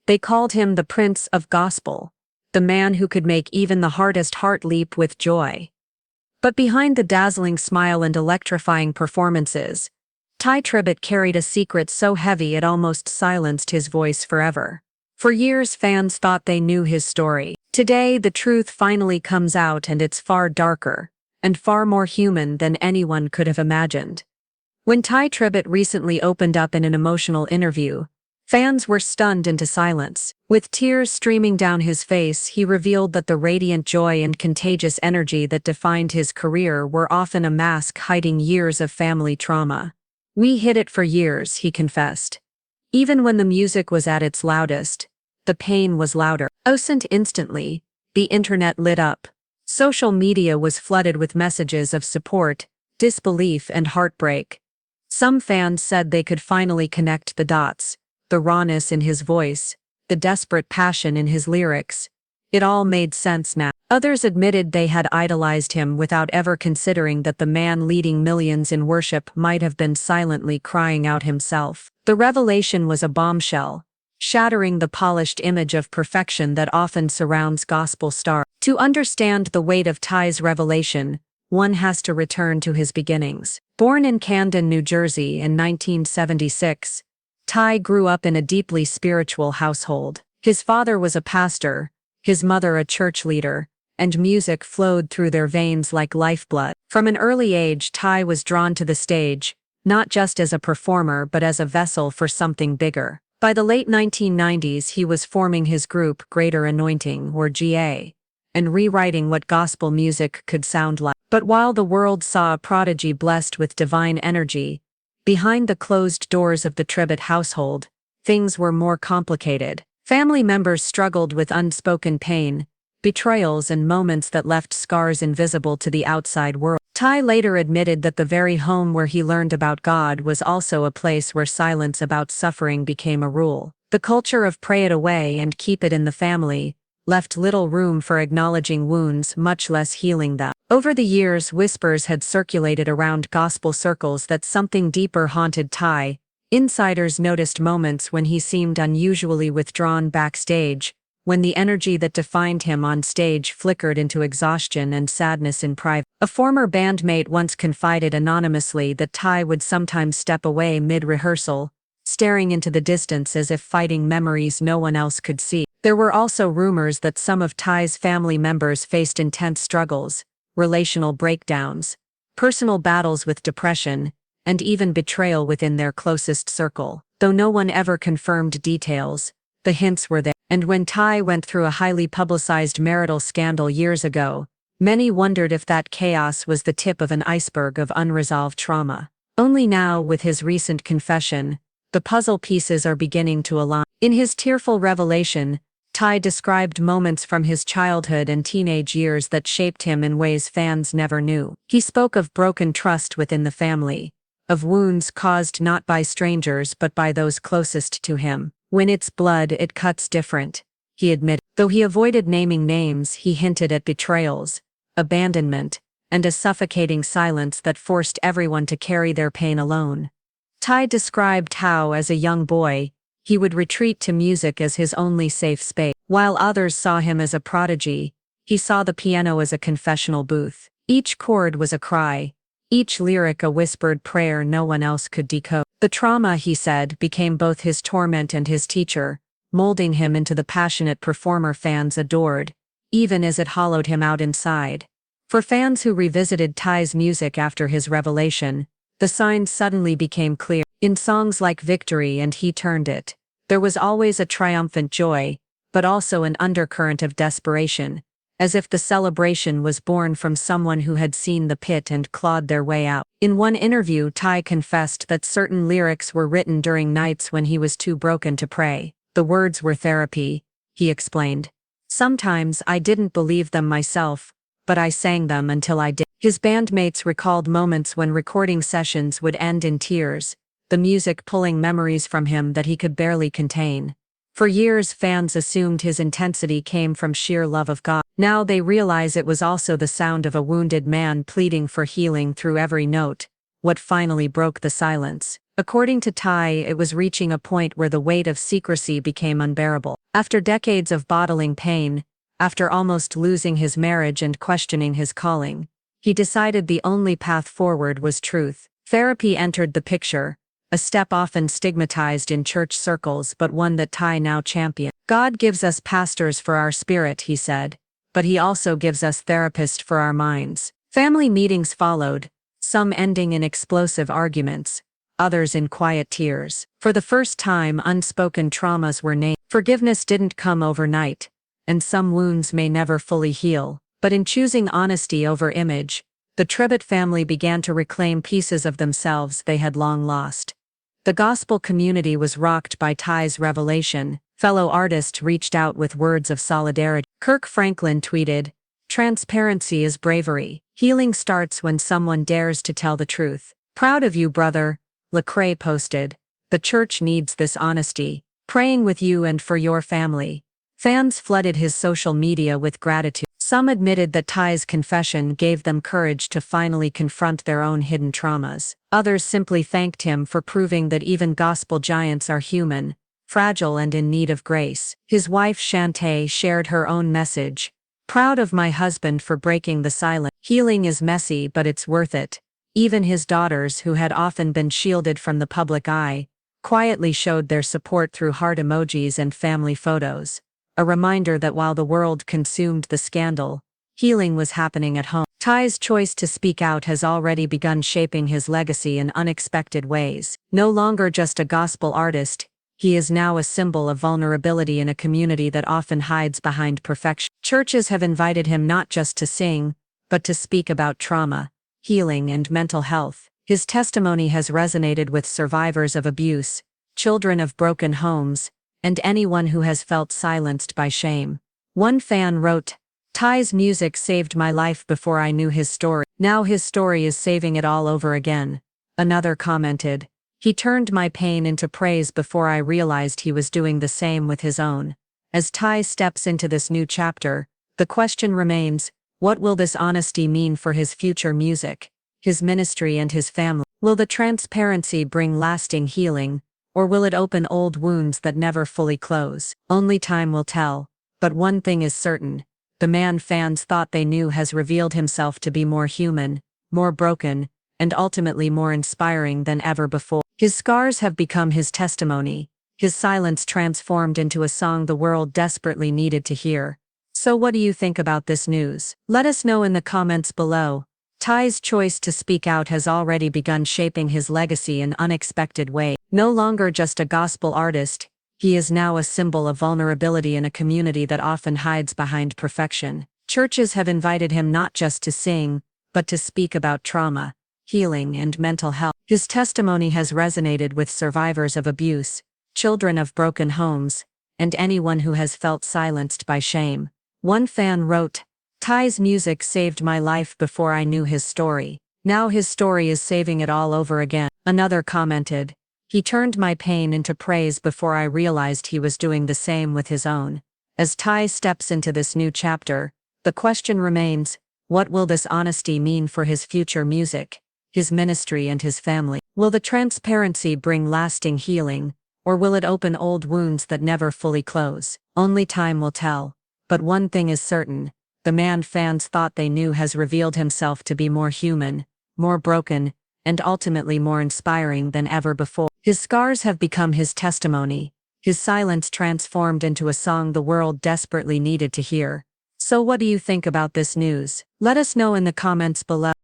They called him the Prince of Gospel, the man who could make even the hardest heart leap with joy. But behind the dazzling smile and electrifying performances, Tye Tribbett carried a secret so heavy it almost silenced his voice forever. For years fans thought they knew his story. Today the truth finally comes out, and it's far darker and far more human than anyone could have imagined. When Tye Tribbett recently opened up in an emotional interview, fans were stunned into silence. With tears streaming down his face, he revealed that the radiant joy and contagious energy that defined his career were often a mask hiding years of family trauma. "We hid it for years," he confessed. "Even when the music was at its loudest, the pain was louder." Instantly, the internet lit up. Social media was flooded with messages of support, disbelief, and heartbreak. Some fans said they could finally connect the dots. The rawness in his voice, the desperate passion in his lyrics. It all made sense now. Others admitted they had idolized him without ever considering that the man leading millions in worship might have been silently crying out himself. The revelation was a bombshell, shattering the polished image of perfection that often surrounds gospel stars. To understand the weight of Tye's revelation, one has to return to his beginnings. Born in Camden, New Jersey in 1976, Tye grew up in a deeply spiritual household. His father was a pastor, his mother a church leader, and music flowed through their veins like lifeblood. From an early age, Tye was drawn to the stage, not just as a performer but as a vessel for something bigger. By the late 1990s, he was forming his group Greater Anointing, or GA, and rewriting what gospel music could sound like. But while the world saw a prodigy blessed with divine energy, behind the closed doors of the Tribbett household, things were more complicated. Family members struggled with unspoken pain, betrayals, and moments that left scars invisible to the outside world. Tye later admitted that the very home where he learned about God was also a place where silence about suffering became a rule. The culture of pray it away and keep it in the family left little room for acknowledging wounds, much less healing them. Over the years, whispers had circulated around gospel circles that something deeper haunted Tye. Insiders noticed moments when he seemed unusually withdrawn backstage, when the energy that defined him on stage flickered into exhaustion and sadness in private. A former bandmate once confided anonymously that Tye would sometimes step away mid-rehearsal, staring into the distance as if fighting memories no one else could see. There were also rumors that some of Tye's family members faced intense struggles, relational breakdowns, personal battles with depression, and even betrayal within their closest circle. Though no one ever confirmed details, the hints were there. And when Tye went through a highly publicized marital scandal years ago, many wondered if that chaos was the tip of an iceberg of unresolved trauma. Only now, with his recent confession, the puzzle pieces are beginning to align. In his tearful revelation, Tye described moments from his childhood and teenage years that shaped him in ways fans never knew. He spoke of broken trust within the family, of wounds caused not by strangers but by those closest to him. "When it's blood, it cuts different," he admitted. Though he avoided naming names, he hinted at betrayals, abandonment, and a suffocating silence that forced everyone to carry their pain alone. Tye described how, as a young boy, he would retreat to music as his only safe space. While others saw him as a prodigy, he saw the piano as a confessional booth. Each chord was a cry, each lyric a whispered prayer no one else could decode. The trauma, he said, became both his torment and his teacher, molding him into the passionate performer fans adored, even as it hollowed him out inside. For fans who revisited Tye's music after his revelation, the signs suddenly became clear. In songs like Victory and He Turned It, there was always a triumphant joy, but also an undercurrent of desperation, as if the celebration was born from someone who had seen the pit and clawed their way out. In one interview, Tye confessed that certain lyrics were written during nights when he was too broken to pray. "The words were therapy," he explained. "Sometimes I didn't believe them myself, but I sang them until I did." His bandmates recalled moments when recording sessions would end in tears, the music pulling memories from him that he could barely contain. For years, fans assumed his intensity came from sheer love of God. Now they realize it was also the sound of a wounded man pleading for healing through every note. What finally broke the silence? According to Tye, it was reaching a point where the weight of secrecy became unbearable. After decades of bottling pain, after almost losing his marriage and questioning his calling, he decided the only path forward was truth. Therapy entered the picture, a step often stigmatized in church circles but one that Tye now championed. God gives us pastors for our spirit, he said, but he also gives us therapists for our minds. Family meetings followed, some ending in explosive arguments, others in quiet tears. For the first time, unspoken traumas were named. Forgiveness didn't come overnight, and some wounds may never fully heal. But in choosing honesty over image, the Tribbett family began to reclaim pieces of themselves they had long lost. The gospel community was rocked by Tye's revelation. Fellow artists reached out with words of solidarity. Kirk Franklin tweeted, "Transparency is bravery. Healing starts when someone dares to tell the truth. Proud of you, brother." Lecrae posted, "The church needs this honesty. Praying with you and for your family." Fans flooded his social media with gratitude. Some admitted that Tye's confession gave them courage to finally confront their own hidden traumas. Others simply thanked him for proving that even gospel giants are human, fragile and in need of grace. His wife Shantae shared her own message. "Proud of my husband for breaking the silence. Healing is messy, but it's worth it." Even his daughters, who had often been shielded from the public eye, quietly showed their support through heart emojis and family photos. A reminder that while the world consumed the scandal, healing was happening at home. Tye's choice to speak out has already begun shaping his legacy in unexpected ways. No longer just a gospel artist, he is now a symbol of vulnerability in a community that often hides behind perfection. Churches have invited him not just to sing, but to speak about trauma, healing, and mental health. His testimony has resonated with survivors of abuse, children of broken homes, and anyone who has felt silenced by shame. One fan wrote, "Tye's music saved my life before I knew his story. Now his story is saving it all over again." Another commented, "He turned my pain into praise before I realized he was doing the same with his own." As Tye steps into this new chapter, the question remains, what will this honesty mean for his future music, his ministry, and his family? Will the transparency bring lasting healing, or will it open old wounds that never fully close? Only time will tell. But one thing is certain: the man fans thought they knew has revealed himself to be more human, more broken, and ultimately more inspiring than ever before. His scars have become his testimony, his silence transformed into a song the world desperately needed to hear. So what do you think about this news? Let us know in the comments below. Tye's choice to speak out has already begun shaping his legacy in unexpected ways. No longer just a gospel artist, he is now a symbol of vulnerability in a community that often hides behind perfection. Churches have invited him not just to sing, but to speak about trauma, healing, and mental health. His testimony has resonated with survivors of abuse, children of broken homes, and anyone who has felt silenced by shame. One fan wrote, "Tye's music saved my life before I knew his story. Now his story is saving it all over again." Another commented, "He turned my pain into praise before I realized he was doing the same with his own." As Tye steps into this new chapter, the question remains, what will this honesty mean for his future music, his ministry, and his family? Will the transparency bring lasting healing, or will it open old wounds that never fully close? Only time will tell. But one thing is certain: the man fans thought they knew has revealed himself to be more human, more broken, and ultimately more inspiring than ever before. His scars have become his testimony, his silence transformed into a song the world desperately needed to hear. So what do you think about this news? Let us know in the comments below.